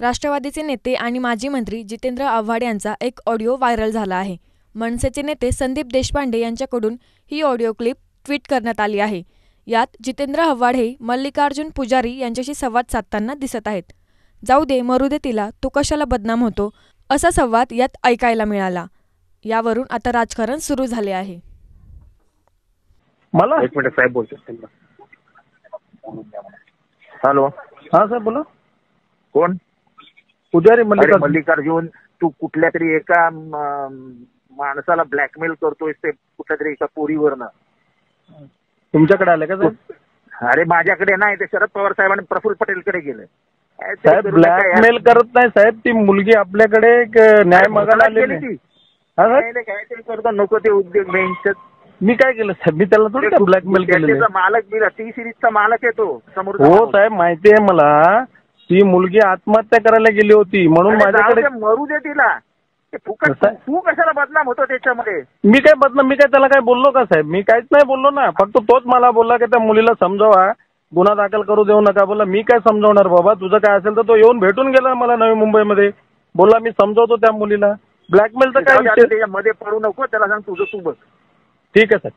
राष्ट्रवादीचे नेते आणि माजी मंत्री जितेंद्र आव्हाड यांचा एक ऑडिओ व्हायरल झाला आहे. मनसेचे नेते संदीप देशपांडे यांच्याकडून ही ऑडिओ क्लिप ट्विट करण्यात आली आहे. यात जितेंद्र आव्हाड हे मल्लिकार्जुन पुजारी यांच्याशी संवाद साधताना दिसत आहेत. जाऊ दे मरू दे तिला, तो कशाला बदनाम होतो, असा संवाद यात ऐकायला मिळाला. यावरून आता राजकारण सुरू झाले आहे. मला एक मिनिट साहेब बोलतो. हॅलो. हा सर बोला. कोण? पुजारी मल्लिकार्जुन. तू कुठल्या तरी एका माणसाला ब्लॅकमेल करतोय ते कुठल्या तरी एका पोरीवरनं. तुमच्याकडे आले का साहेब? अरे माझ्याकडे नाही, ते शरद पवार साहेबांनी प्रफुल्ल पटेलकडे गेले. साहेब ब्लॅकमेल करत नाही साहेब, ती मुलगी आपल्याकडे न्याय मागायला आलेली ती. काय करतो नको ते उद्योग बेंच. मी काय केलं साहेब? मी त्याला थोडी ब्लॅकमेल केलं. मालक मी टी सिरीजचा मालक आहे तो समोर. हो साहेब माहिती आहे मला. ती मुलगी आत्महत्या करायला गेली होती म्हणून माझ्याकडे. मरू दे तिला. तू कशाला बदनाम होतो त्याच्यामध्ये? मी काय बदनाम? मी काय त्याला काय बोललो का साहेब? मी काहीच नाही बोललो ना. फक्त तोच मला बोलला की त्या मुलीला समजावा, गुन्हा दाखल करू देऊ नका. बोला मी काय समजावणार बाबा, तुझं काय असेल तर. तो येऊन भेटून गेला मला नवी मुंबईमध्ये. बोलला मी समजावतो त्या मुलीला. ब्लॅकमेलचं काय विषय? त्याच्यामध्ये पडू नको, त्याला सांग तुझं तू बघ. ठीक आहे साहेब.